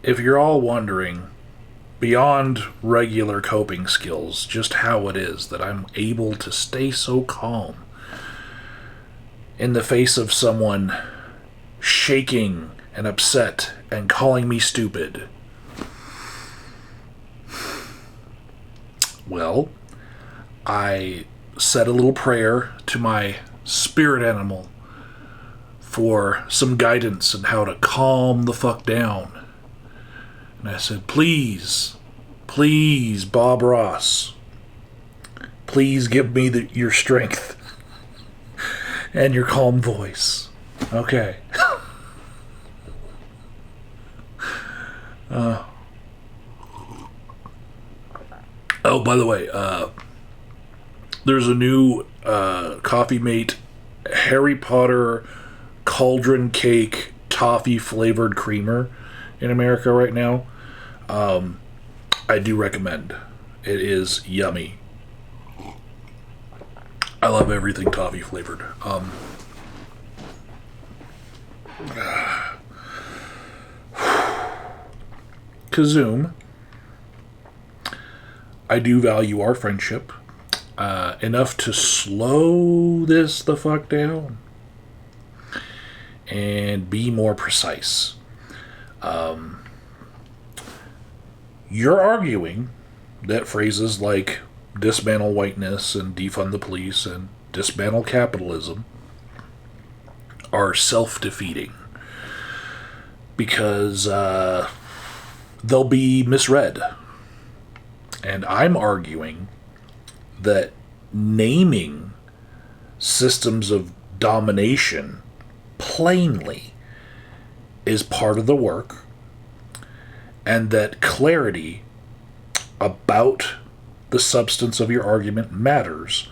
if you're all wondering, beyond regular coping skills, just how it is that I'm able to stay so calm in the face of someone shaking and upset and calling me stupid. Well, I said a little prayer to my spirit animal for some guidance on how to calm the fuck down. And I said, please, Bob Ross, please give me your strength and your calm voice. Okay. Oh, by the way, there's a new Coffee Mate Harry Potter cauldron cake toffee flavored creamer in America right now. I do recommend. It is yummy. I love everything toffee flavored. Kizzume, I do value our friendship enough to slow this the fuck down and be more precise. You're arguing that phrases like dismantle whiteness and defund the police and dismantle capitalism are self-defeating because they'll be misread. And I'm arguing that naming systems of domination plainly is part of the work, and that clarity about the substance of your argument matters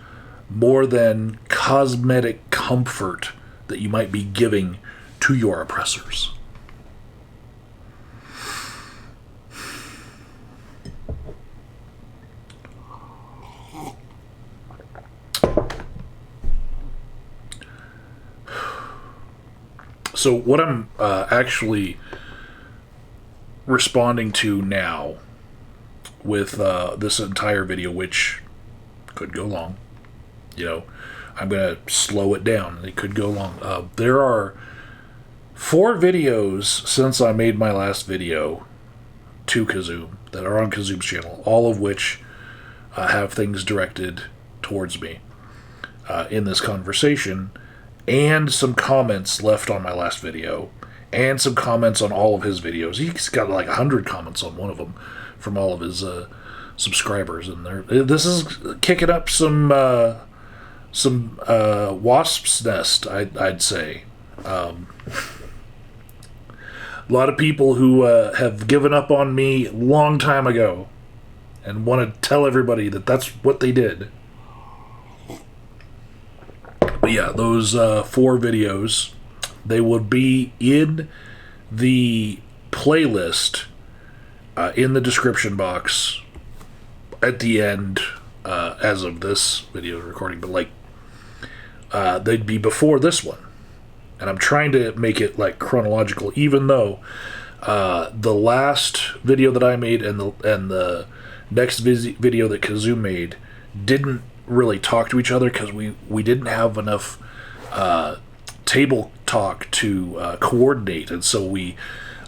more than cosmetic comfort that you might be giving to your oppressors. So what I'm actually responding to now with this entire video, which could go long, I'm going to slow it down. It could go long. There are 4 videos since I made my last video to Kizzume that are on Kizzume's channel, all of which have things directed towards me in this conversation, and some comments left on my last video, and some comments on all of his videos. He's got like 100 comments on one of them from all of his subscribers, and this is kicking up some wasp's nest, I'd say. A lot of people who have given up on me a long time ago and want to tell everybody that that's what they did. But yeah, those 4 videos, they would be in the playlist in the description box at the end as of this video recording, but they'd be before this one. And I'm trying to make it chronological, even though the last video that I made and the next video that Kizzume made didn't really talk to each other because we didn't have enough table talk to coordinate, and so we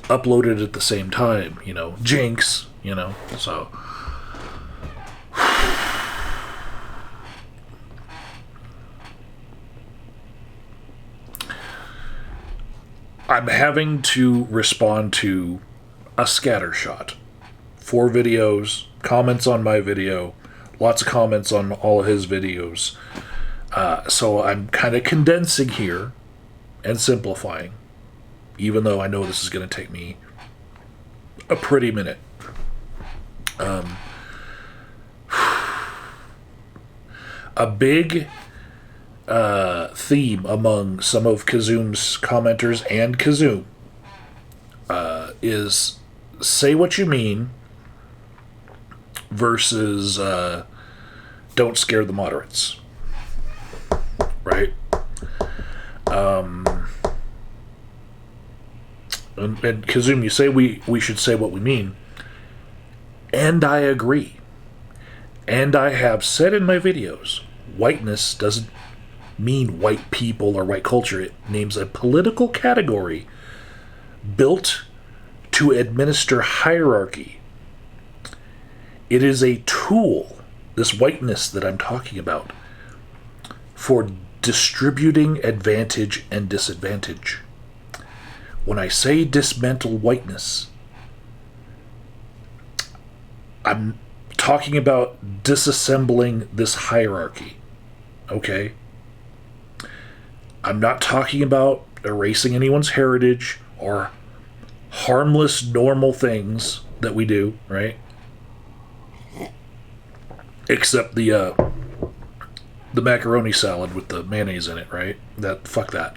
uploaded at the same time. Jinx. So I'm having to respond to a scattershot. 4 videos, comments on my video, lots of comments on all of his videos. So I'm kind of condensing here and simplifying, even though I know this is going to take me a pretty minute. A big theme among some of Kizzume's commenters and Kizzume is say what you mean versus don't scare the moderates. Right? and Kizzume, you say we should say what we mean. And I agree. And I have said in my videos, whiteness doesn't mean white people or white culture. It names a political category built to administer hierarchy. It is a tool, this whiteness that I'm talking about, for distributing advantage and disadvantage. When I say dismantle whiteness, I'm talking about disassembling this hierarchy, okay? I'm not talking about erasing anyone's heritage or harmless, normal things that we do, right? Except the macaroni salad with the mayonnaise in it, right? Fuck that.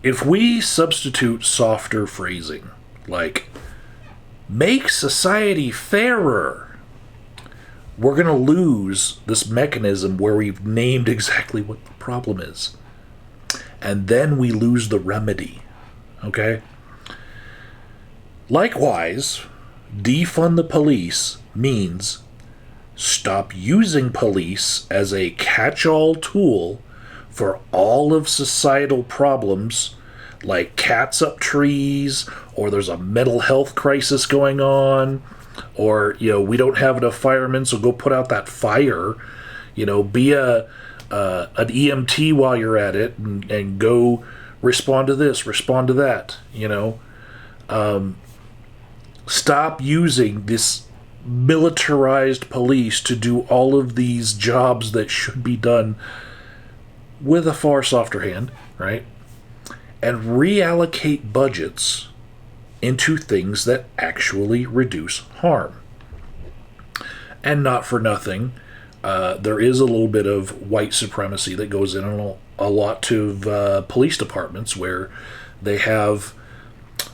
If we substitute softer phrasing, like, make society fairer, we're going to lose this mechanism where we've named exactly what the problem is. And then we lose the remedy, okay? Likewise, defund the police means stop using police as a catch-all tool for all of societal problems like cats up trees, or there's a mental health crisis going on, or, we don't have enough firemen, so go put out that fire. Be an EMT while you're at it, and go respond to this, respond to that, Stop using this militarized police to do all of these jobs that should be done with a far softer hand, right? And reallocate budgets into things that actually reduce harm. And not for nothing, there is a little bit of white supremacy that goes in on a lot of police departments where they have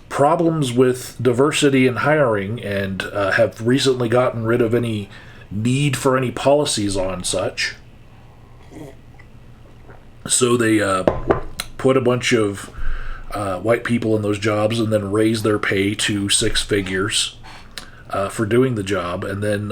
problems with diversity in hiring and have recently gotten rid of any need for any policies on such. So they put a bunch of white people in those jobs and then raise their pay to 6 figures for doing the job, and then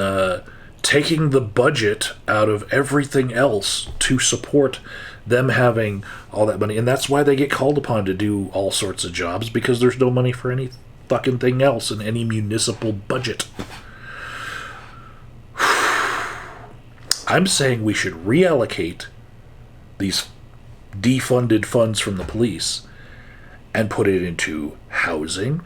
taking the budget out of everything else to support them having all that money. And that's why they get called upon to do all sorts of jobs, because there's no money for any fucking thing else in any municipal budget. I'm saying we should reallocate these defunded funds from the police and put it into housing,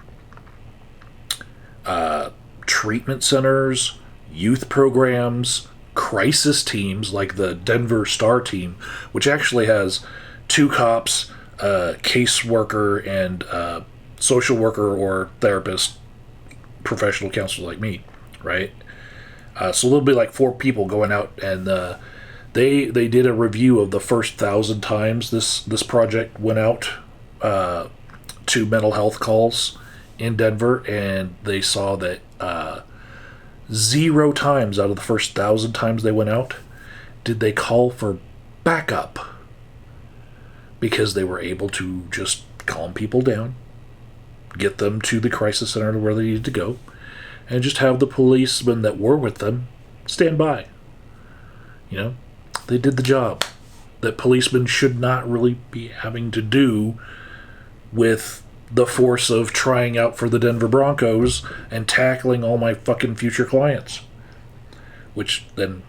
treatment centers, youth programs, crisis teams like the Denver Star team, which actually has 2 cops, a caseworker, and a social worker or therapist, professional counselor like me, right? So there'll be like 4 people going out, and they did a review of the first 1,000 times this project went out to mental health calls in Denver, and they saw that 0 times out of the first 1,000 times they went out did they call for backup, because they were able to just calm people down, get them to the crisis center where they needed to go, and just have the policemen that were with them stand by. They did the job that policemen should not really be having to do with the force of trying out for the Denver Broncos and tackling all my fucking future clients. Which then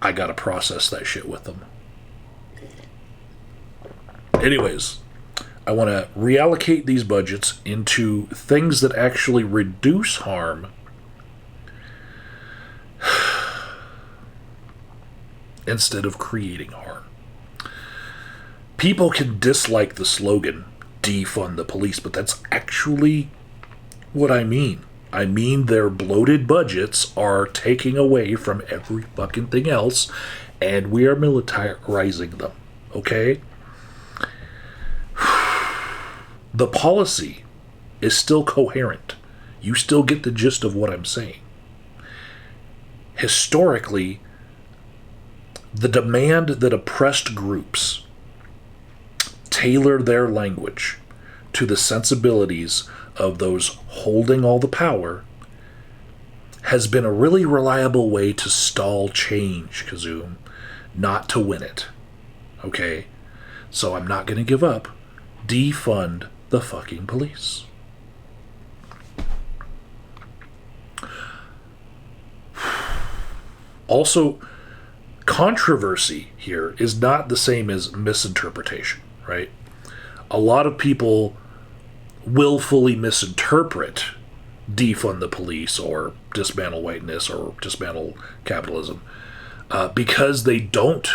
I gotta process that shit with them. Anyways, I want to reallocate these budgets into things that actually reduce harm instead of creating harm. People can dislike the slogan, defund the police, but that's actually what I mean. I mean their bloated budgets are taking away from every fucking thing else, and we are militarizing them, okay? The policy is still coherent. You still get the gist of what I'm saying. Historically, the demand that oppressed groups tailor their language to the sensibilities of those holding all the power has been a really reliable way to stall change, Kizzume, not to win it. Okay? So I'm not going to give up. Defund the fucking police. Also, controversy here is not the same as misinterpretation, right? A lot of people willfully misinterpret defund the police or dismantle whiteness or dismantle capitalism because they don't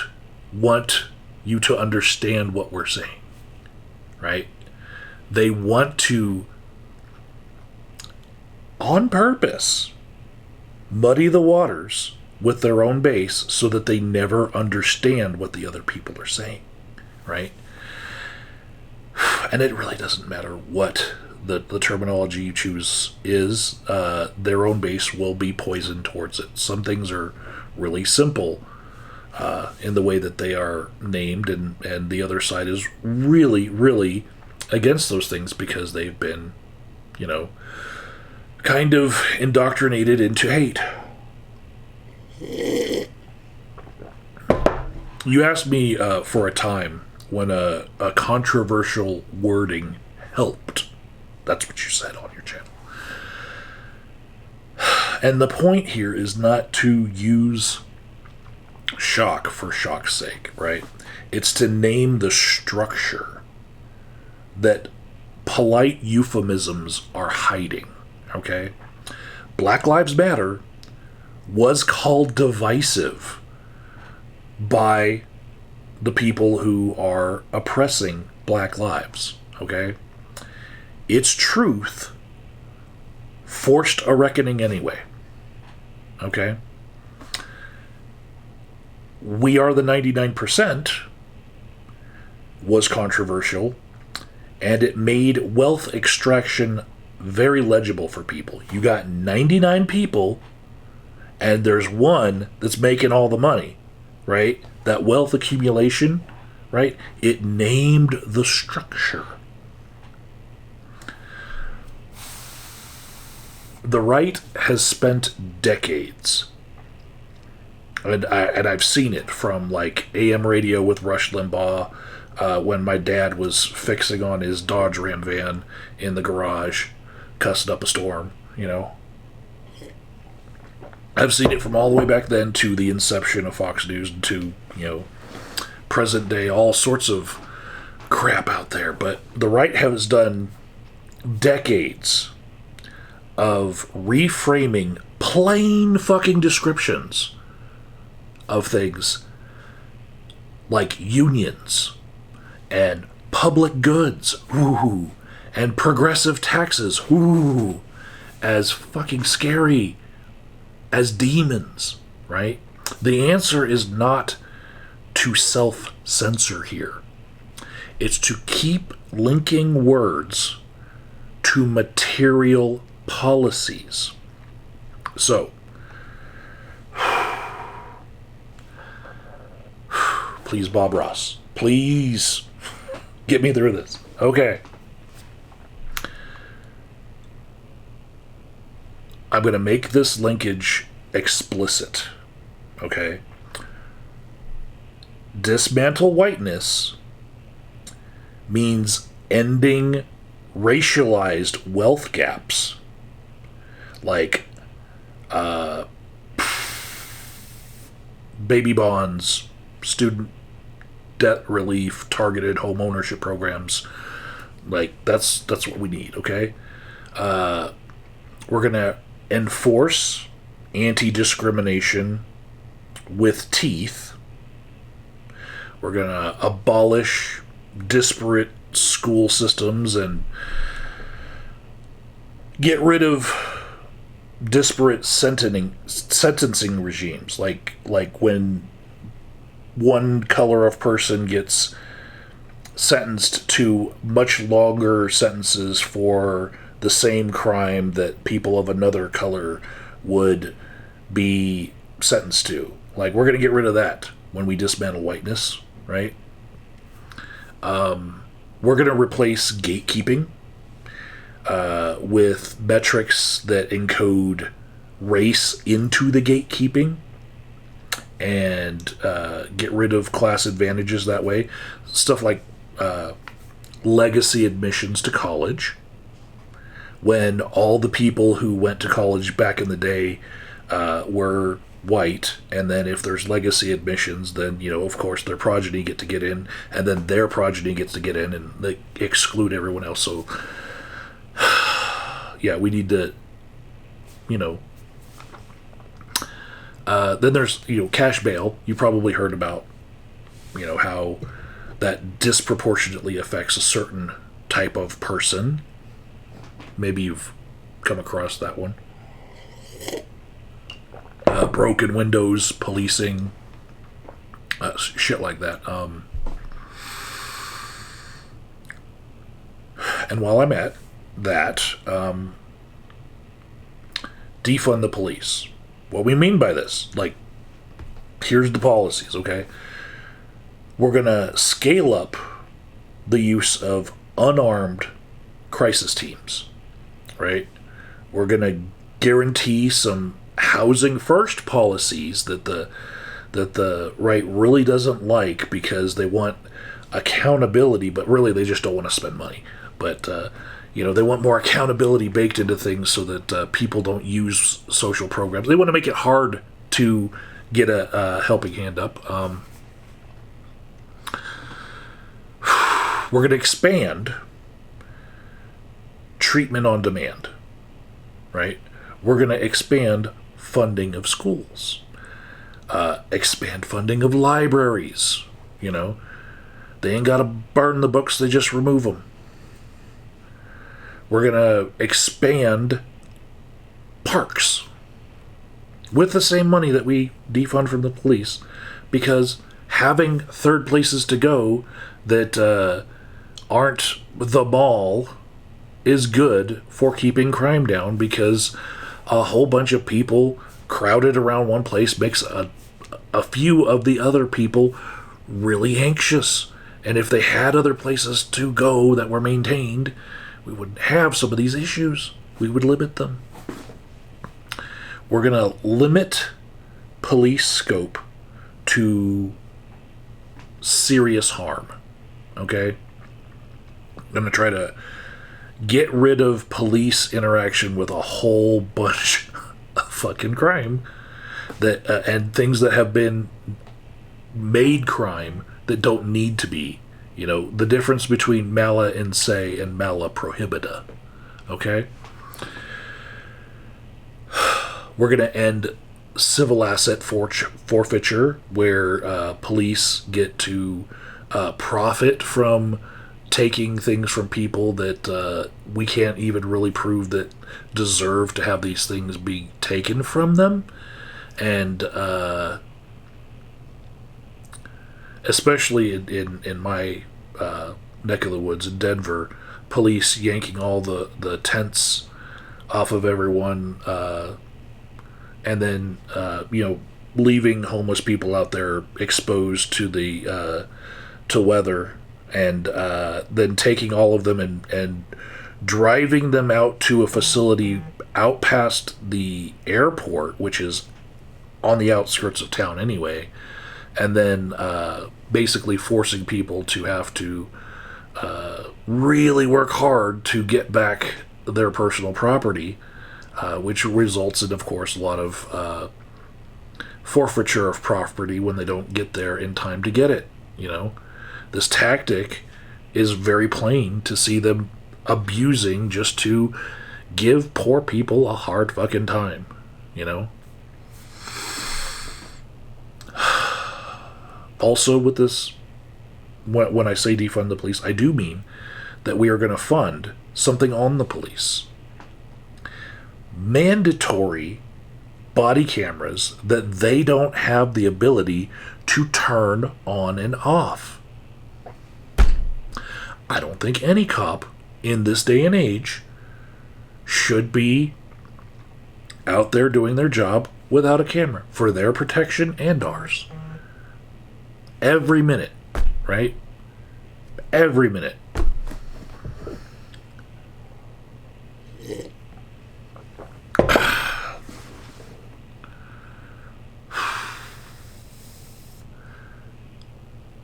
want you to understand what we're saying, right? They want to, on purpose, muddy the waters with their own base so that they never understand what the other people are saying, right? And it really doesn't matter what the terminology you choose is, their own base will be poisoned towards it. Some things are really simple in the way that they are named, and the other side is really, really against those things because they've been, kind of indoctrinated into hate. You asked me for a time when a controversial wording helped. That's what you said on your channel. And the point here is not to use shock for shock's sake, right? It's to name the structure that polite euphemisms are hiding, okay? Black Lives Matter was called divisive by the people who are oppressing black lives, okay? Its truth forced a reckoning anyway, okay? We Are the 99% was controversial, and it made wealth extraction very legible for people. You got 99 people, and there's one that's making all the money, right? That wealth accumulation, right? It named the structure. The right has spent decades, and I've seen it from like AM radio with Rush Limbaugh, when my dad was fixing on his Dodge Ram van in the garage, cussing up a storm, I've seen it from all the way back then to the inception of Fox News to, present day, all sorts of crap out there. But the right has done decades of reframing plain fucking descriptions of things like unions and public goods, ooh, and progressive taxes, ooh, as fucking scary as demons, right? The answer is not to self-censor here. It's to keep linking words to material policies. So, please, Bob Ross, please get me through this. Okay. I'm going to make this linkage explicit. Okay? Dismantle whiteness means ending racialized wealth gaps like baby bonds, student debt relief, targeted home ownership programs. Like, that's what we need, okay? We're going to enforce anti-discrimination with teeth. We're going to abolish disparate school systems and get rid of disparate sentencing regimes, like when one color of person gets sentenced to much longer sentences for the same crime that people of another color would be sentenced to. Like, we're going to get rid of that when we dismantle whiteness, right? We're going to replace gatekeeping with metrics that encode race into the gatekeeping and get rid of class advantages that way. Stuff like legacy admissions to college, when all the people who went to college back in the day were white, and then if there's legacy admissions, then, of course, their progeny get to get in, and then their progeny gets to get in, and they exclude everyone else. So, yeah, we need to, then there's, cash bail. You probably heard about, how that disproportionately affects a certain type of person. Maybe you've come across that one. Broken windows, policing, shit like that. And while I'm at that, defund the police. What we mean by this, here's the policies, okay? We're going to scale up the use of unarmed crisis teams, right? We're going to guarantee some housing first policies that the right really doesn't like, because they want accountability, but really they just don't want to spend money. But they want more accountability baked into things so that people don't use social programs. They want to make it hard to get a helping hand up. We're going to expand treatment on demand, right? We're going to expand funding of schools, expand funding of libraries. They ain't got to burn the books, they just remove them. We're going to expand parks with the same money that we defund from the police, because having third places to go that aren't the mall is good for keeping crime down, because a whole bunch of people crowded around one place makes a few of the other people really anxious. And if they had other places to go that were maintained, we wouldn't have some of these issues. We would limit them. We're going to limit police scope to serious harm. Okay? I'm going to try to get rid of police interaction with a whole bunch of fucking crime that and things that have been made crime that don't need to be. The difference between mala in se and mala prohibita. Okay? We're going to end civil asset forfeiture, where police get to profit from taking things from people that we can't even really prove that deserve to have these things be taken from them. And especially in my neck of the woods in Denver, police yanking all the tents off of everyone, and then leaving homeless people out there exposed to the to weather, and then taking all of them and driving them out to a facility out past the airport, which is on the outskirts of town anyway, and then basically forcing people to have to really work hard to get back their personal property, which results in, of course, a lot of forfeiture of property when they don't get there in time to get it. This tactic is very plain to see them abusing just to give poor people a hard fucking time, Also, with this, when I say defund the police, I do mean that we are going to fund something on the police. Mandatory body cameras that they don't have the ability to turn on and off. I don't think any cop in this day and age should be out there doing their job without a camera, for their protection and ours. Every minute, right? Every minute.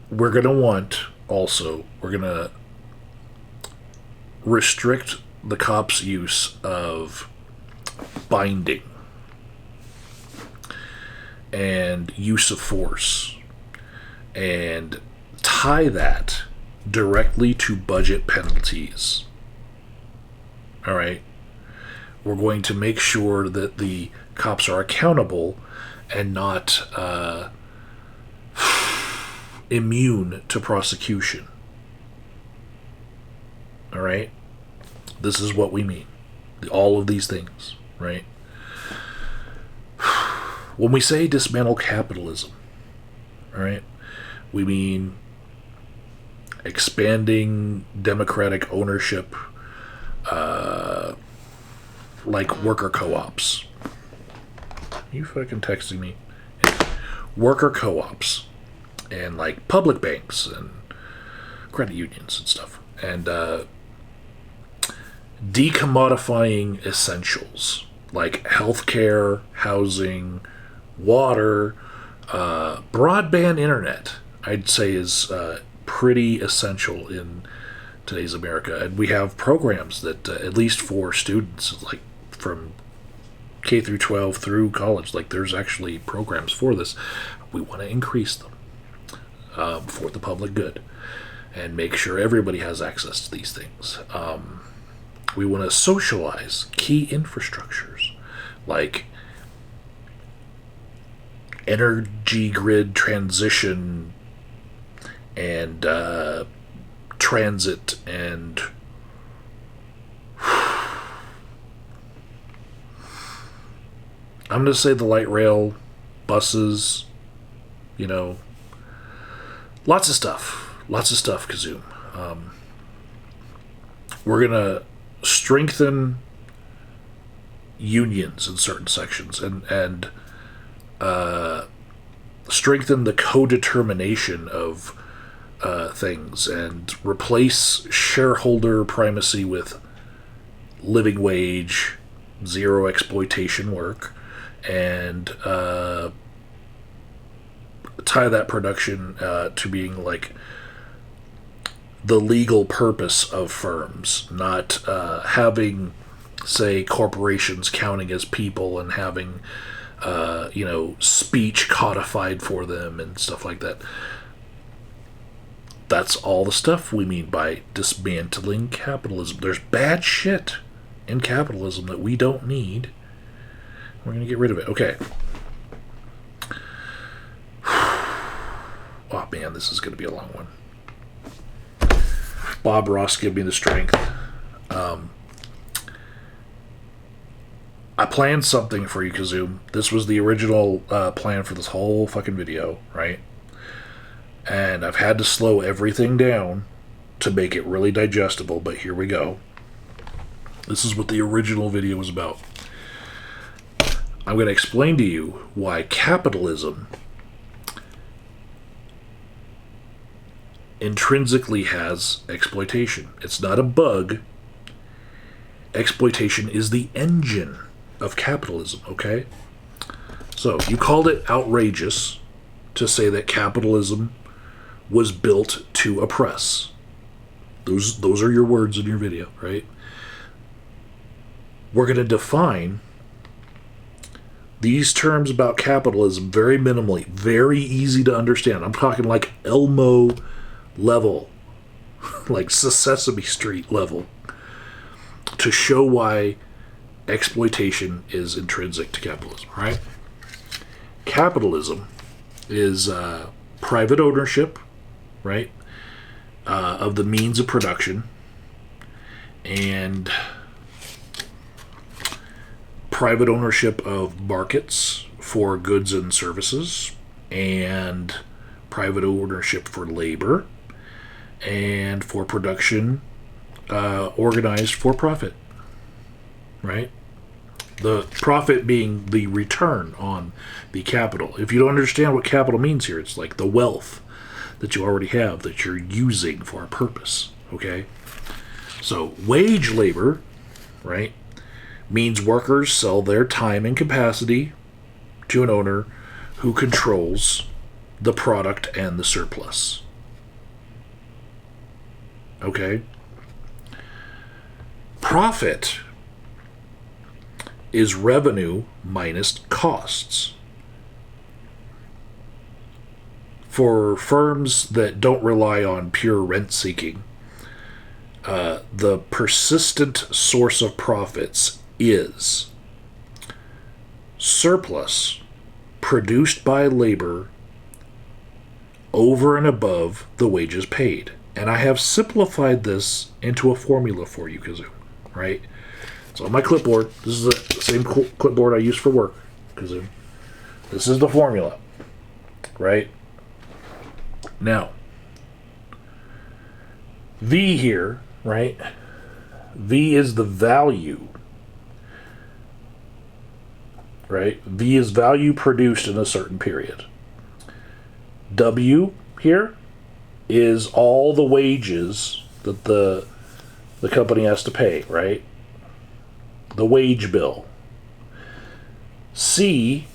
We're going to want, also, we're going to restrict the cops' use of binding and use of force, and tie that directly to budget penalties. All right? We're going to make sure that the cops are accountable and not immune to prosecution. All right? This is what we mean. All of these things, right? When we say dismantle capitalism, all right, we mean expanding democratic ownership, like worker co-ops. You fucking texting me. Worker co-ops and like public banks and credit unions and stuff, and decommodifying essentials like healthcare, housing, water, broadband internet. I'd say is pretty essential in today's America, and we have programs that at least for students, like from K through 12 through college, like there's actually programs for this. We want to increase them for the public good and make sure everybody has access to these things. We want to socialize key infrastructures like energy grid transition and transit and I'm going to say the light rail, buses, lots of stuff, Kizzume. We're going to strengthen unions in certain sections and strengthen the co-determination of things and replace shareholder primacy with living wage, zero exploitation work, and tie that production to being like the legal purpose of firms, not having, say, corporations counting as people and having speech codified for them and stuff like that. That's all the stuff we mean by dismantling capitalism. There's bad shit in capitalism that we don't need. We're going to get rid of it. Okay. Oh, man, this is going to be a long one. Bob Ross, give me the strength. I planned something for you, Kizzume. This was the original plan for this whole fucking video, right? And I've had to slow everything down to make it really digestible, but here we go. This is what the original video was about. I'm going to explain to you why capitalism intrinsically has exploitation. It's not a bug. Exploitation is the engine of capitalism, okay? So, you called it outrageous to say that capitalism was built to oppress. Those are your words in your video, right? We're going to define these terms about capitalism very minimally, very easy to understand. I'm talking like Elmo level, like Sesame Street level, to show why exploitation is intrinsic to capitalism, right? Capitalism is private ownership, right, of the means of production, and private ownership of markets for goods and services, and private ownership for labor, and for production organized for profit, right? The profit being the return on the capital. If you don't understand what capital means here, it's like the wealth that you already have that you're using for a purpose. Okay? So, wage labor, right, means workers sell their time and capacity to an owner who controls the product and the surplus. Okay? Profit is revenue minus costs. For firms that don't rely on pure rent seeking, the persistent source of profits is surplus produced by labor over and above the wages paid. And I have simplified this into a formula for you, Kizzume, right? It's on my clipboard. This is the same clipboard I use for work, Kizzume. This is the formula, right? Now, V here, right? V is the value, right? V is value produced in a certain period. W here is all the wages that the company has to pay, right? The wage bill. C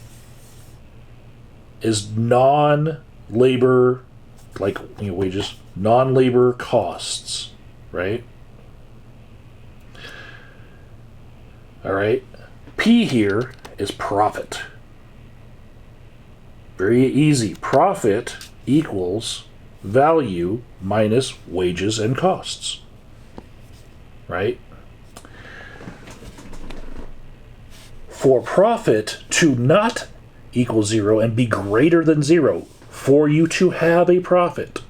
is non-labor, like wages, non-labor costs, right? All right. P here is profit. Very easy. Profit equals value minus wages and costs, right? For profit to not equal 0 and be greater than 0, for you to have a profit,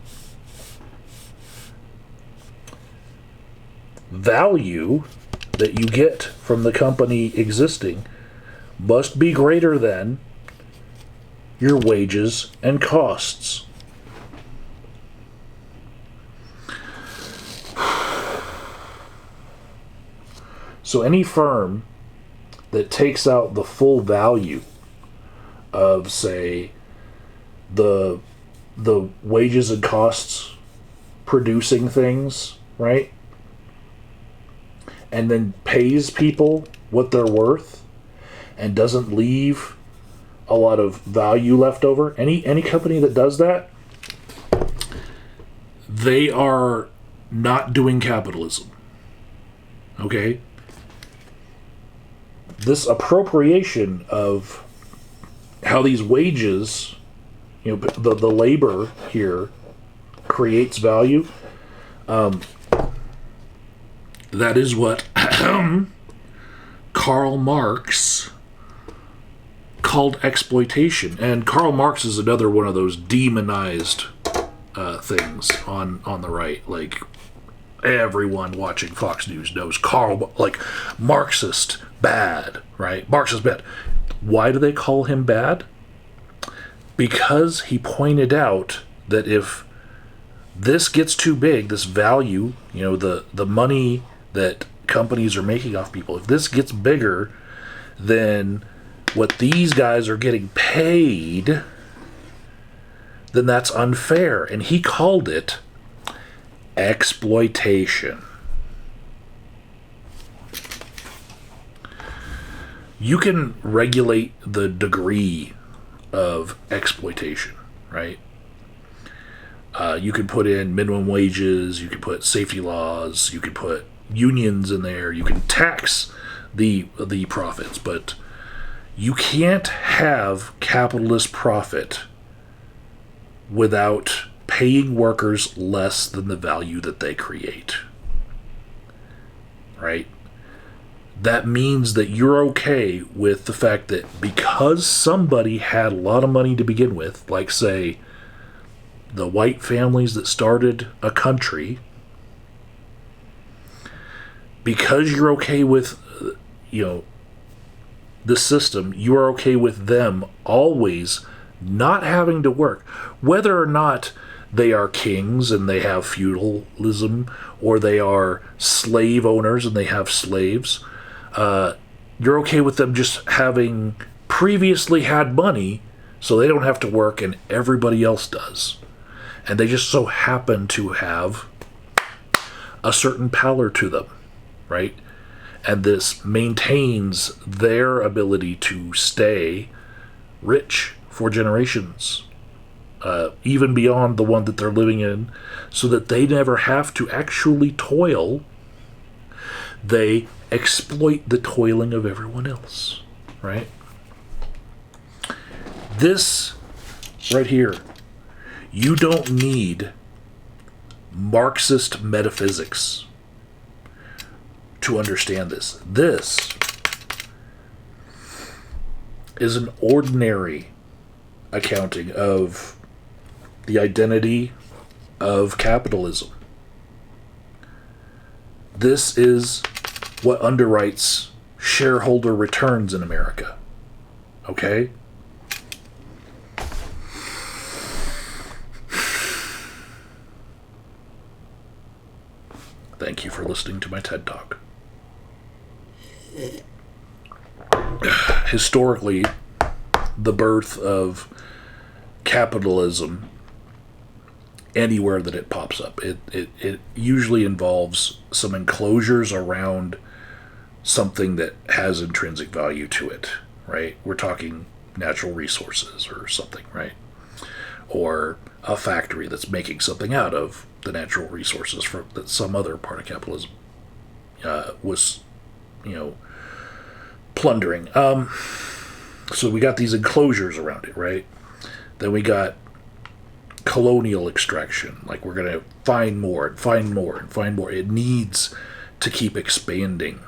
value that you get from the company existing must be greater than your wages and costs. So any firm that takes out the full value of, say, the wages and costs producing things, right? And then pays people what they're worth and doesn't leave a lot of value left over. Any company that does that, they are not doing capitalism. Okay? This appropriation of how these wages, the labor here creates value, that is what Karl Marx called exploitation. And Karl Marx is another one of those demonized things on the right. Like, everyone watching Fox News knows Marxist bad, right? Marxist bad. Why do they call him bad? Because he pointed out that if this gets too big, this value, the money that companies are making off people, if this gets bigger than what these guys are getting paid, then that's unfair. And he called it exploitation. You can regulate the degree of exploitation, right? You can put in minimum wages, you can put safety laws, you can put unions in there, you can tax the profits, but you can't have capitalist profit without paying workers less than the value that they create, right? That means that you're okay with the fact that because somebody had a lot of money to begin with, like, say, the white families that started a country, because you're okay with, the system, you are okay with them always not having to work, whether or not they are kings and they have feudalism, or they are slave owners and they have slaves. You're okay with them just having previously had money so they don't have to work and everybody else does. And they just so happen to have a certain pallor to them, right? And this maintains their ability to stay rich for generations, even beyond the one that they're living in, so that they never have to actually toil. They exploit the toiling of everyone else, right? This right here, you don't need Marxist metaphysics to understand this. This is an ordinary accounting of the identity of capitalism. This is what underwrites shareholder returns in America. Okay? Thank you for listening to my TED Talk. Historically, the birth of capitalism, anywhere that it pops up, it usually involves some enclosures around something that has intrinsic value to it, right? We're talking natural resources or something, right? Or a factory that's making something out of the natural resources for that some other part of capitalism was, plundering. So we got these enclosures around it, right? Then we got colonial extraction. Like, we're going to find more and find more and find more. It needs to keep expanding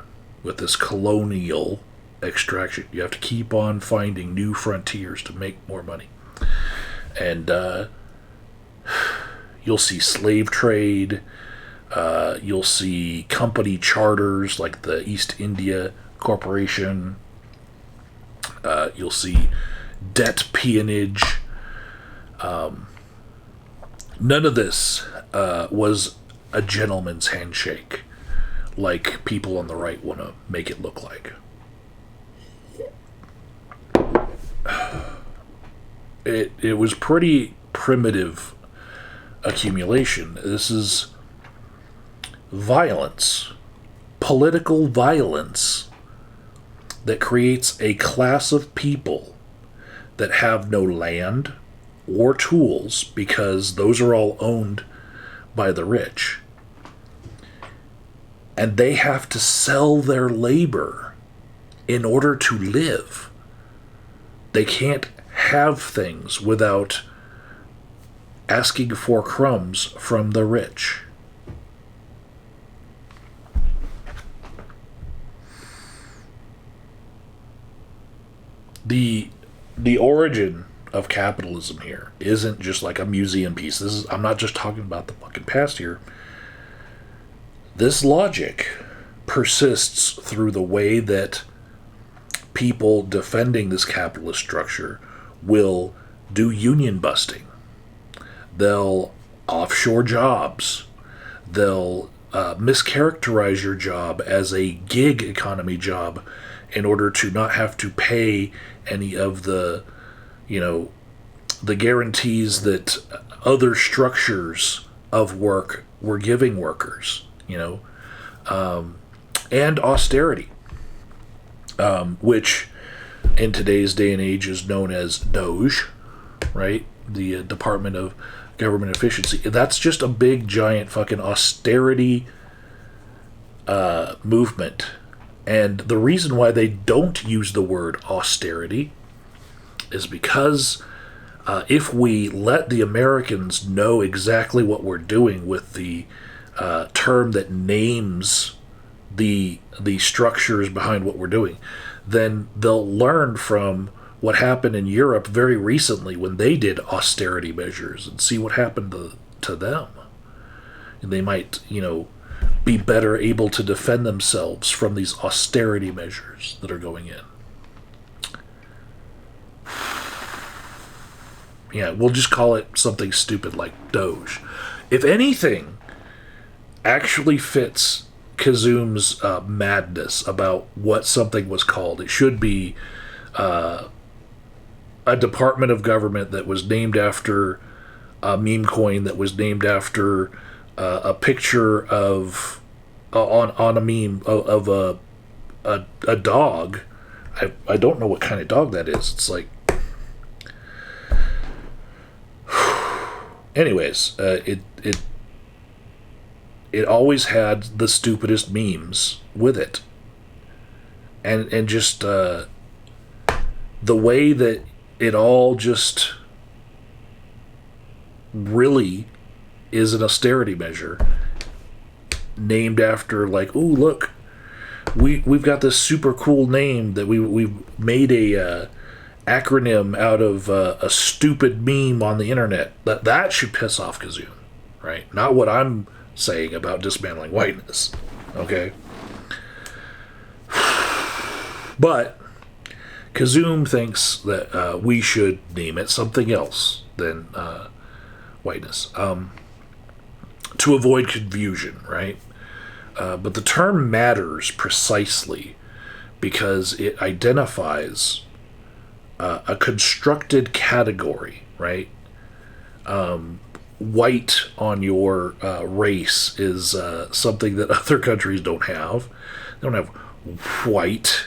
with this colonial extraction. You have to keep on finding new frontiers to make more money. And you'll see slave trade. You'll see company charters like the East India Corporation. You'll see debt peonage. None of this was a gentleman's handshake like people on the right want to make it look like. It was pretty primitive accumulation. This is violence, political violence, that creates a class of people that have no land or tools, because those are all owned by the rich. And they have to sell their labor in order to live. They can't have things without asking for crumbs from the rich. The origin of capitalism here isn't just like a museum piece. I'm not just talking about the fucking past here. This logic persists through the way that people defending this capitalist structure will do union busting. They'll offshore jobs. They'll mischaracterize your job as a gig economy job in order to not have to pay any of the guarantees that other structures of work were giving workers, and austerity, which in today's day and age is known as Doge, right? The Department of Government Efficiency. That's just a big, giant fucking austerity movement. And the reason why they don't use the word austerity is because if we let the Americans know exactly what we're doing with the term that names the structures behind what we're doing, then they'll learn from what happened in Europe very recently when they did austerity measures and see what happened to them. And they might, be better able to defend themselves from these austerity measures that are going in. Yeah, we'll just call it something stupid like Doge. If anything actually fits Kizzume's madness about what something was called, it should be a department of government that was named after a meme coin that was named after a picture of on a meme of a dog. I don't know what kind of dog that is. It's like, anyways, it always had the stupidest memes with it, and just the way that it all just really is an austerity measure named after, like, ooh, look, we've got this super cool name that we've made a acronym out of a stupid meme on the internet. That should piss off Kizzume, right? Not what I'm saying about dismantling whiteness, okay? But Kizzume thinks that we should name it something else than whiteness, to avoid confusion, right? But the term matters precisely because it identifies a constructed category, right? White on your race is something that other countries don't have. They don't have white.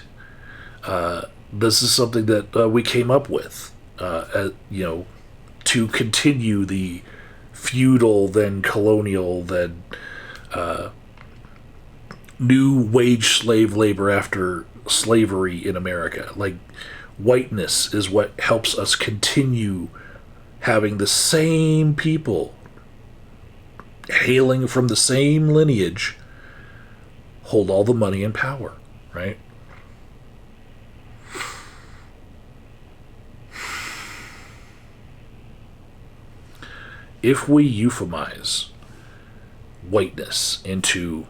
This is something that we came up with, to continue the feudal, then colonial, then new wage slave labor after slavery in America. Like, whiteness is what helps us continue having the same people hailing from the same lineage hold all the money and power, right? If we euphemize whiteness into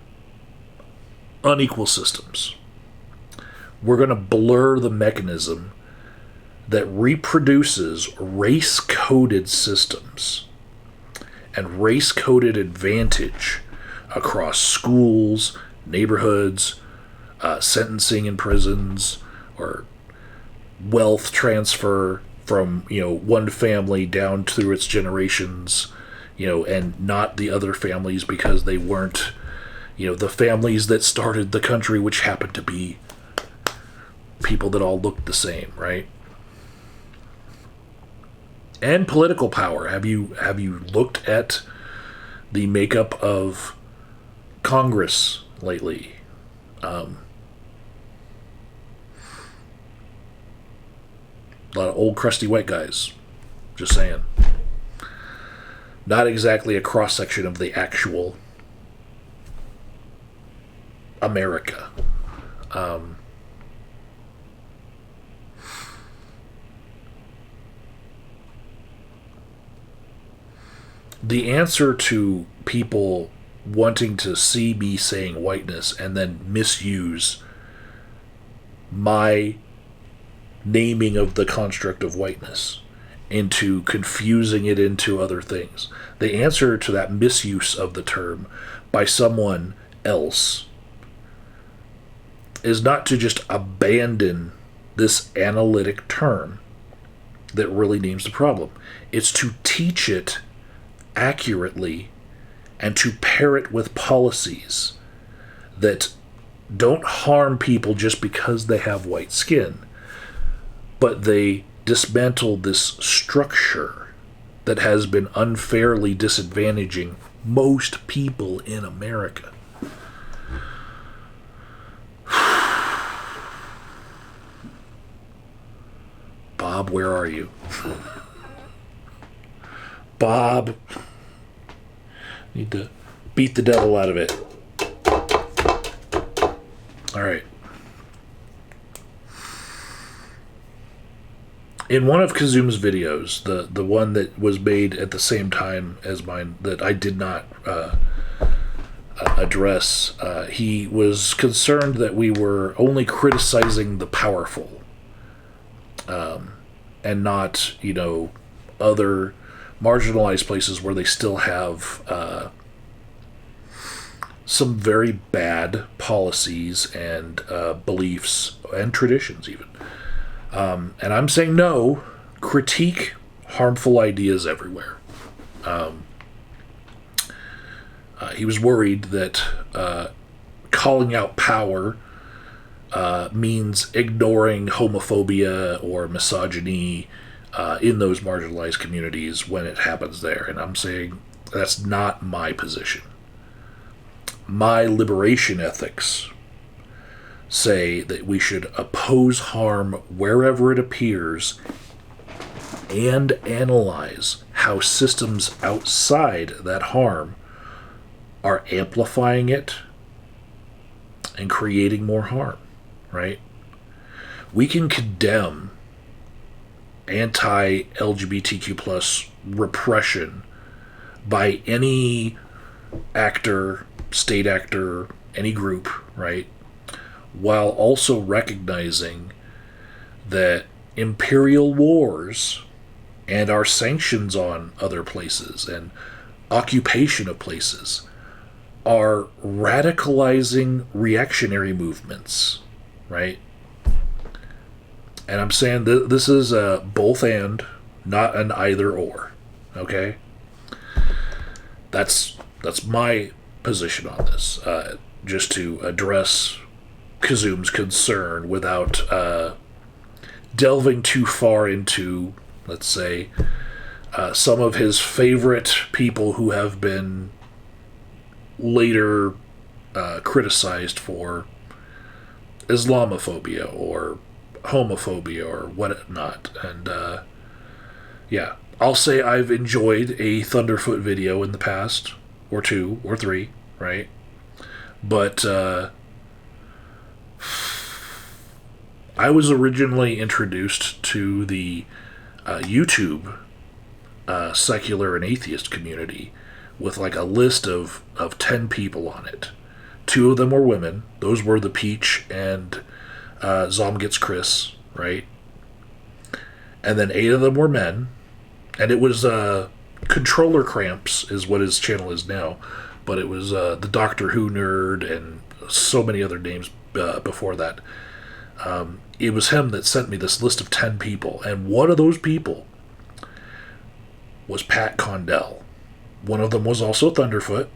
unequal systems, we're going to blur the mechanism that reproduces race-coded systems and race-coded advantage across schools, neighborhoods, sentencing in prisons, or wealth transfer from one family down through its generations, and not the other families because they weren't the families that started the country, which happened to be people that all looked the same, right? And political power. Have you looked at the makeup of Congress lately? A lot of old crusty white guys. Just saying. Not exactly a cross-section of the actual America. The answer to people wanting to see me saying whiteness and then misuse my naming of the construct of whiteness into confusing it into other things. The answer to that misuse of the term by someone else is not to just abandon this analytic term that really names the problem. It's to teach it accurately and to pair it with policies that don't harm people just because they have white skin, but they dismantle this structure that has been unfairly disadvantaging most people in America. Bob, where are you? Bob. Need to beat the devil out of it. All right. In one of Kizzume's videos, the one that was made at the same time as mine that I did not address, he was concerned that we were only criticizing the powerful, and not, other marginalized places where they still have some very bad policies and beliefs and traditions even. And I'm saying no, critique harmful ideas everywhere. He was worried that calling out power means ignoring homophobia or misogyny in those marginalized communities when it happens there. And I'm saying that's not my position. My liberation ethics say that we should oppose harm wherever it appears and analyze how systems outside that harm are amplifying it and creating more harm, right? We can condemn anti-LGBTQ plus repression by any actor, state actor, any group, right? While also recognizing that imperial wars and our sanctions on other places and occupation of places are radicalizing reactionary movements, right? And I'm saying this is a both and, not an either or, okay? That's my position on this, just to address Kizzume's concern without delving too far into, let's say, some of his favorite people who have been later criticized for Islamophobia or homophobia or whatnot. And yeah, I'll say I've enjoyed a Thunderfoot video in the past, or 2 or 3, right? But I was originally introduced to the YouTube secular and atheist community with like a list of 10 people on it. 2 of them were women. Those were the Peach and Zom Gets Chris, right? And then 8 of them were men. And it was Controller Cramps is what his channel is now. But it was the Doctor Who nerd and so many other names before that. It was him that sent me this list of 10 people. And one of those people was Pat Condell. One of them was also Thunderfoot.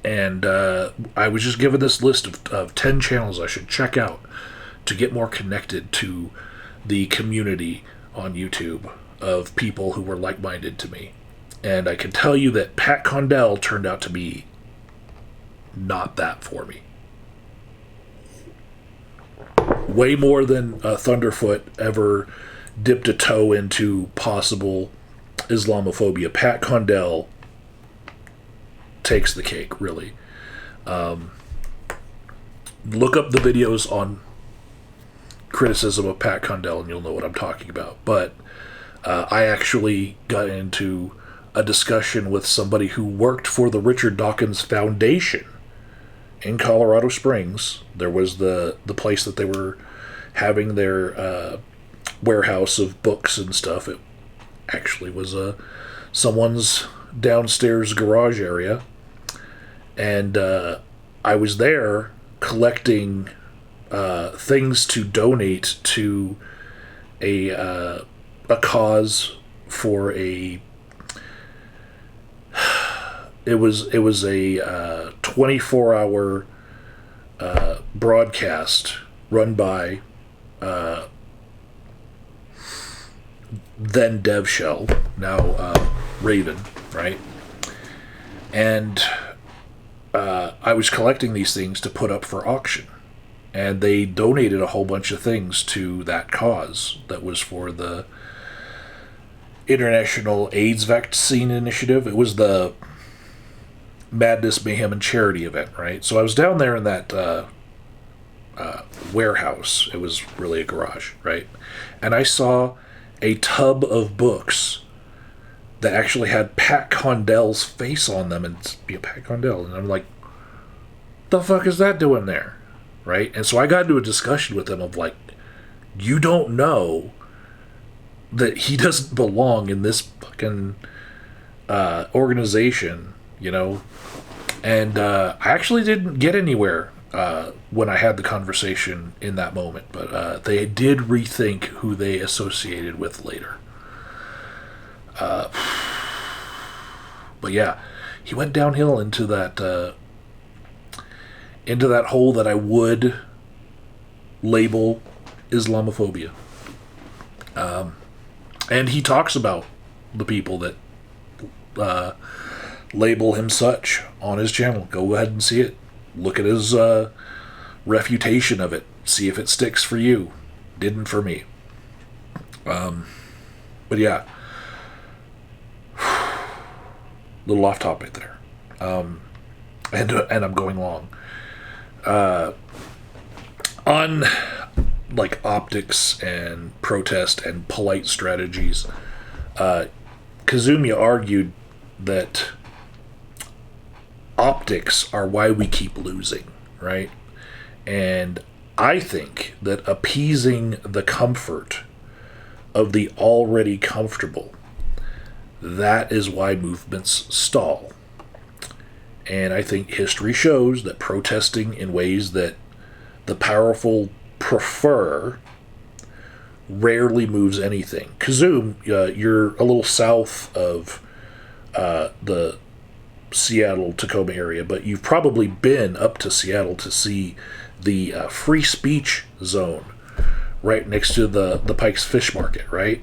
And I was just given this list of 10 channels I should check out to get more connected to the community on YouTube of people who were like-minded to me. And I can tell you that Pat Condell turned out to be not that for me. Way more than Thunderfoot ever dipped a toe into possible Islamophobia. Pat Condell takes the cake, really. Look up the videos on criticism of Pat Condell and you'll know what I'm talking about. But I actually got into a discussion with somebody who worked for the Richard Dawkins Foundation in Colorado Springs. There was the place that they were having their warehouse of books and stuff. It actually was someone's downstairs garage area. And I was there collecting things to donate to a cause for a. It was a 24-hour broadcast run by then DevShell, now Raven, right? And I was collecting these things to put up for auction. And they donated a whole bunch of things to that cause that was for the International AIDS Vaccine Initiative. It was the Madness, Mayhem, and Charity event, right? So I was down there in that warehouse. It was really a garage, right? And I saw a tub of books that actually had Pat Condell's face on them, and Pat Condell, and I'm like, the fuck is that doing there, right? And so I got into a discussion with him of like, you don't know that he doesn't belong in this fucking organization, you know? And I actually didn't get anywhere when I had the conversation in that moment, but they did rethink who they associated with later. But yeah, he went downhill into that hole that I would label Islamophobia. And he talks about the people that label him such on his channel. Go ahead and see it. Look at his refutation of it. See if it sticks for you. Didn't for me. But yeah. Little off topic there. And I'm going long. On like optics and protest and polite strategies, Kizzume argued that optics are why we keep losing, right? And I think that appeasing the comfort of the already comfortable, that is why movements stall. And I think history shows that protesting in ways that the powerful prefer rarely moves anything. Kizzume, you're a little south of the Seattle-Tacoma area, but you've probably been up to Seattle to see the free speech zone right next to the Pike's Fish Market, right?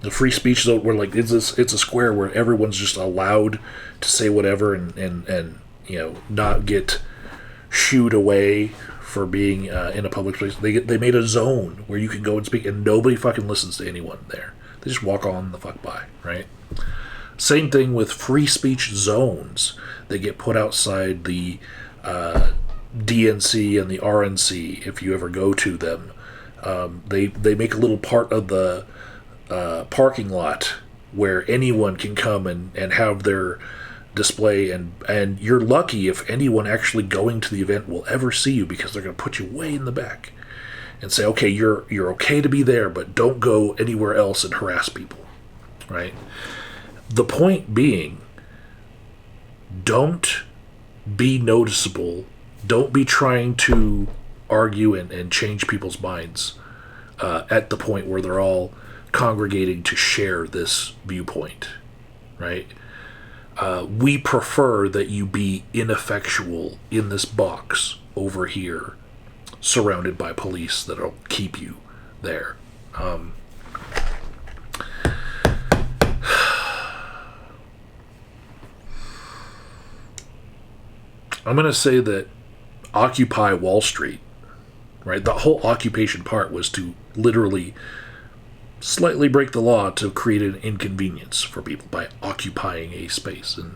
The free speech zone where like it's a square where everyone's just allowed to say whatever and you know, not get shooed away for being in a public place. They made a zone where you can go and speak and nobody fucking listens to anyone there. They just walk on the fuck by, right? Same thing with free speech zones. They get put outside the DNC and the RNC if you ever go to them. They make a little part of the parking lot where anyone can come and have their display, and you're lucky if anyone actually going to the event will ever see you, because they're going to put you way in the back and say, okay, you're okay to be there, but don't go anywhere else and harass people, right? The point being, don't be noticeable. Don't be trying to argue and change people's minds at the point where they're all congregating to share this viewpoint, right? We prefer that you be ineffectual in this box over here, surrounded by police that'll keep you there. I'm going to say that Occupy Wall Street, right? The whole occupation part was to literally slightly break the law to create an inconvenience for people by occupying a space. And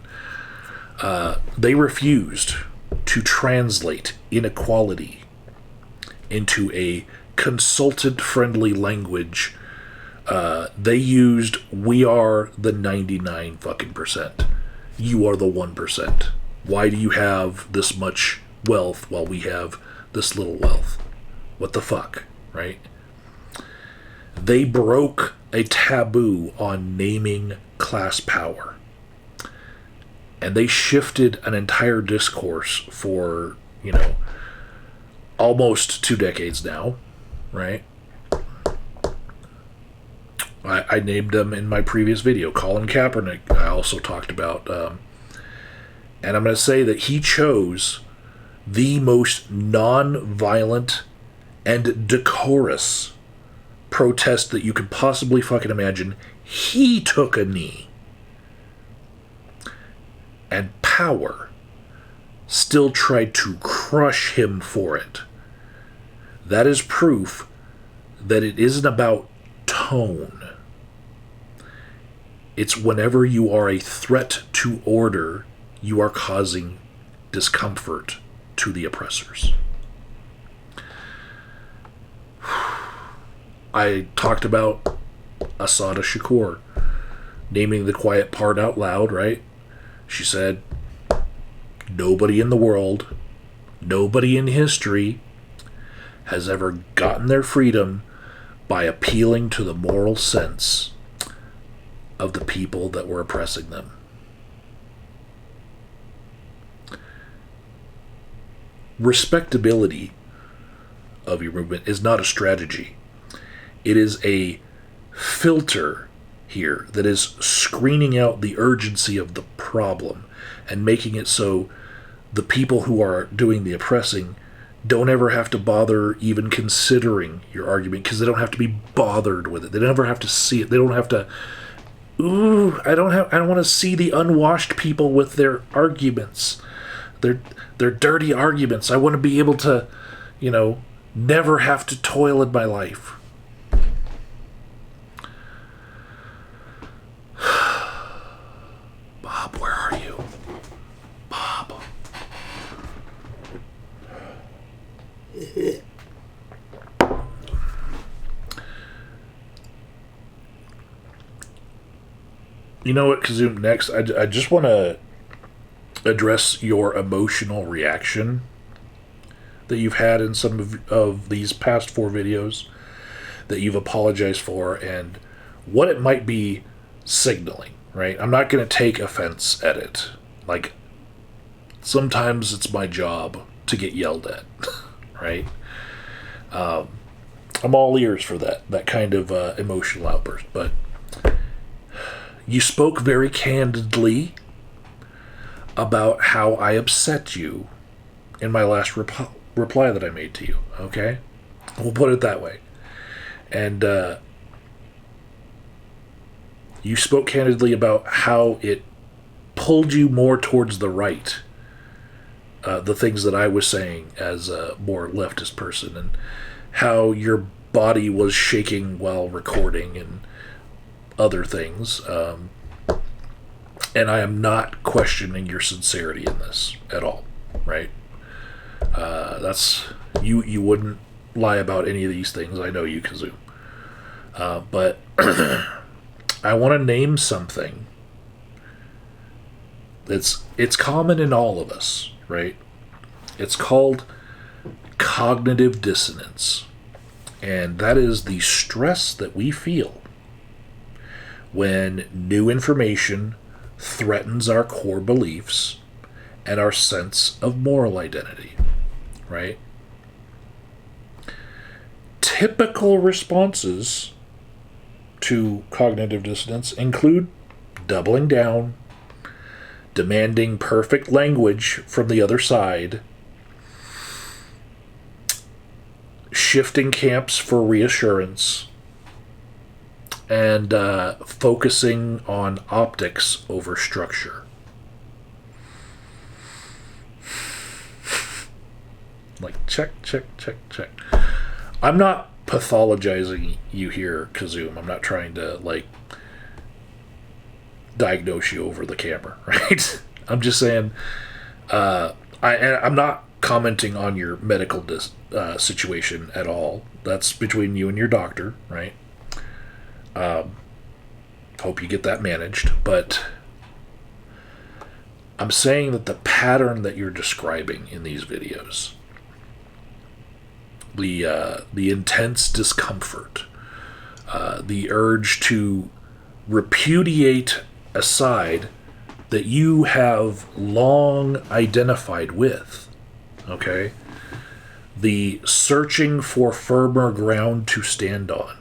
they refused to translate inequality into a consultant-friendly language. They used, we are the 99 fucking percent. You are the 1%. Why do you have this much wealth while we have this little wealth? What the fuck, right? They broke a taboo on naming class power. And they shifted an entire discourse for, you know, almost 2 decades now, right? I named them in my previous video. Colin Kaepernick, I also talked about. And I'm going to say that he chose the most non-violent and decorous protest that you could possibly fucking imagine. He took a knee. And power still tried to crush him for it. That is proof that it isn't about tone. It's whenever you are a threat to order, you are causing discomfort to the oppressors. I talked about Asada Shakur naming the quiet part out loud, right? She said, nobody in the world, nobody in history has ever gotten their freedom by appealing to the moral sense of the people that were oppressing them. Respectability of your movement is not a strategy. It is a filter here that is screening out the urgency of the problem and making it so the people who are doing the oppressing don't ever have to bother even considering your argument, because they don't have to be bothered with it. They don't ever have to see it. They don't have to, I don't want to see the unwashed people with their arguments. Their dirty arguments. I want to be able to, never have to toil in my life. Bob, where are you? Bob. You know what, Kizzume, next, I just want to address your emotional reaction that you've had in some of these past 4 videos that you've apologized for, and what it might be signaling, right? I'm not going to take offense at it. Like, sometimes it's my job to get yelled at, right? I'm all ears for that kind of emotional outburst, but you spoke very candidly about how I upset you in my last reply that I made to you, okay? We'll put it that way. And you spoke candidly about how it pulled you more towards the right, the things that I was saying as a more leftist person, and how your body was shaking while recording and other things. And I am not questioning your sincerity in this at all, right? That's you wouldn't lie about any of these things. I know you, Kizzume. But I want to name something. It's common in all of us, right? It's called cognitive dissonance. And that is the stress that we feel when new information threatens our core beliefs and our sense of moral identity, right? Typical responses to cognitive dissonance include doubling down, demanding perfect language from the other side, shifting camps for reassurance, and focusing on optics over structure. Like, check. I'm not pathologizing you here, Kizzume. I'm not trying to, diagnose you over the camera, right? I'm just saying, I'm not commenting on your medical situation at all. That's between you and your doctor, right? Hope you get that managed, but I'm saying that the pattern that you're describing in these videos, the intense discomfort, the urge to repudiate a side that you have long identified with, okay? The searching for firmer ground to stand on.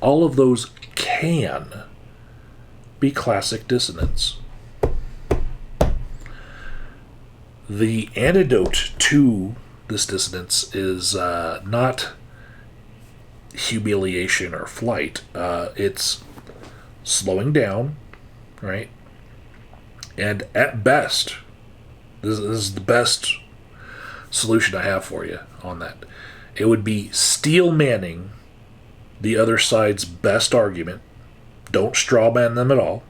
All of those can be classic dissonance. The antidote to this dissonance is not humiliation or flight. It's slowing down, right? And at best, this is the best solution I have for you on that. It would be steel manning the other side's best argument. Don't straw man them at all.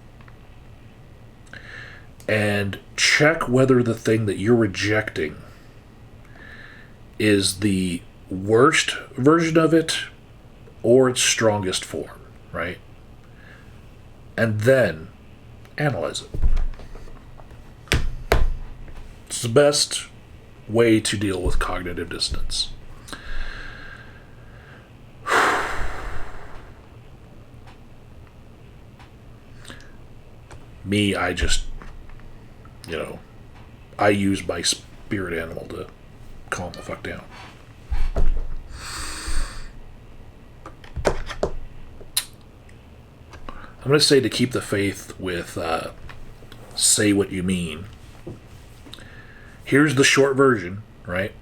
And check whether the thing that you're rejecting is the worst version of it or its strongest form, right? And then analyze it. It's the best way to deal with cognitive dissonance. Me, I just, I use my spirit animal to calm the fuck down. I'm going to say to keep the faith with say what you mean. Here's the short version, right?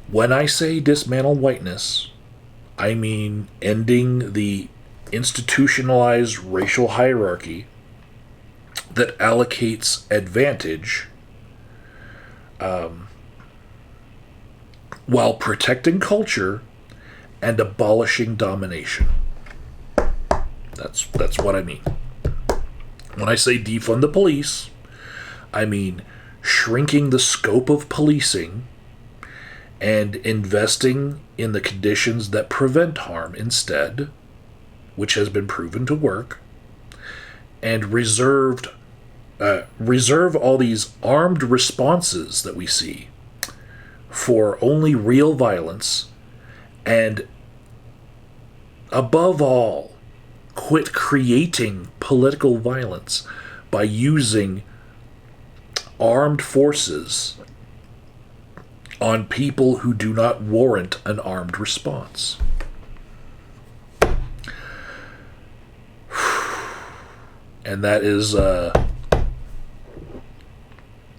When I say dismantle whiteness, I mean ending the institutionalized racial hierarchy that allocates advantage while protecting culture and abolishing domination. That's what I mean. When I say defund the police, I mean shrinking the scope of policing and investing in the conditions that prevent harm instead, which has been proven to work, and reserve all these armed responses that we see for only real violence, and above all, quit creating political violence by using armed forces on people who do not warrant an armed response. And that is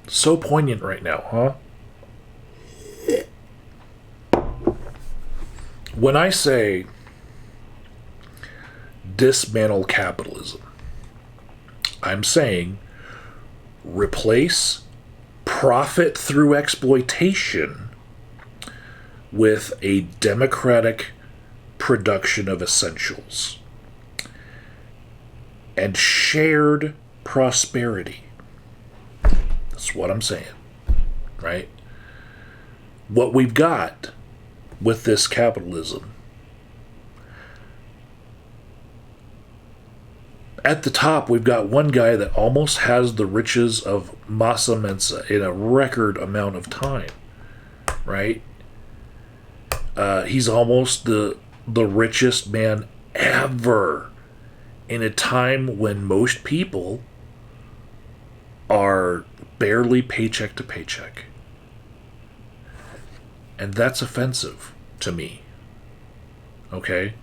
so poignant right now, huh? When I say dismantle capitalism, I'm saying replace profit through exploitation with a democratic production of essentials and shared prosperity. That's what I'm saying, right? What we've got with this capitalism, at the top, we've got one guy that almost has the riches of Massa Mensa in a record amount of time, right? He's almost the richest man ever in a time when most people are barely paycheck to paycheck. And that's offensive to me. Okay?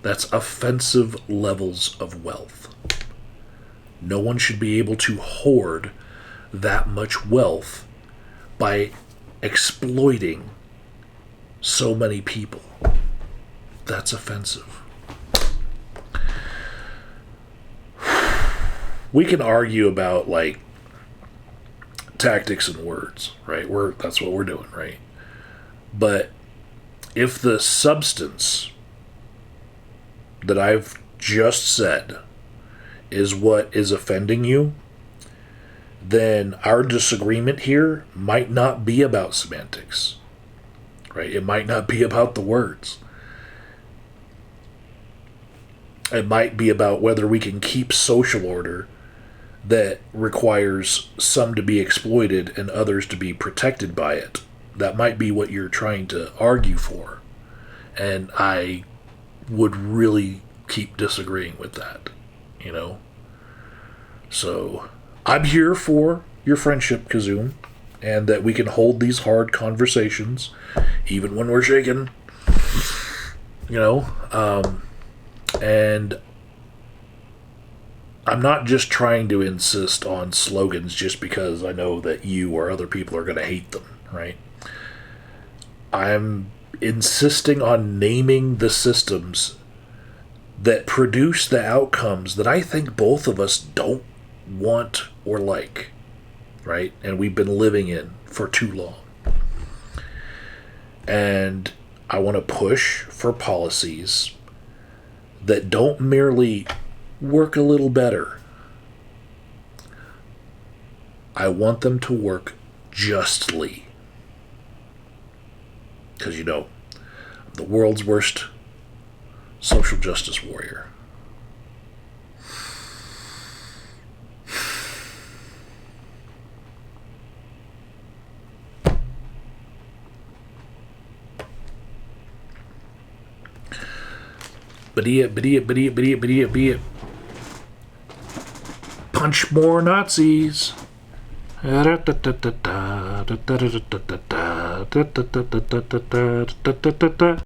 That's offensive levels of wealth. No one should be able to hoard that much wealth by exploiting so many people. That's offensive. We can argue about, like, tactics and words, right? That's what we're doing, right? But if the substance that I've just said is what is offending you, then our disagreement here might not be about semantics, right? It might not be about the words. It might be about whether we can keep social order that requires some to be exploited and others to be protected by it. That might be what you're trying to argue for. And I would really keep disagreeing with that, you know? So, I'm here for your friendship, Kizzume, and that we can hold these hard conversations, even when we're shaking, you know? And I'm not just trying to insist on slogans just because I know that you or other people are going to hate them, right? I'm insisting on naming the systems that produce the outcomes that I think both of us don't want or like, right? And we've been living in for too long. And I want to push for policies that don't merely work a little better. I want them to work justly. Because, you know, I'm the world's worst social justice warrior. Be it. Punch more Nazis.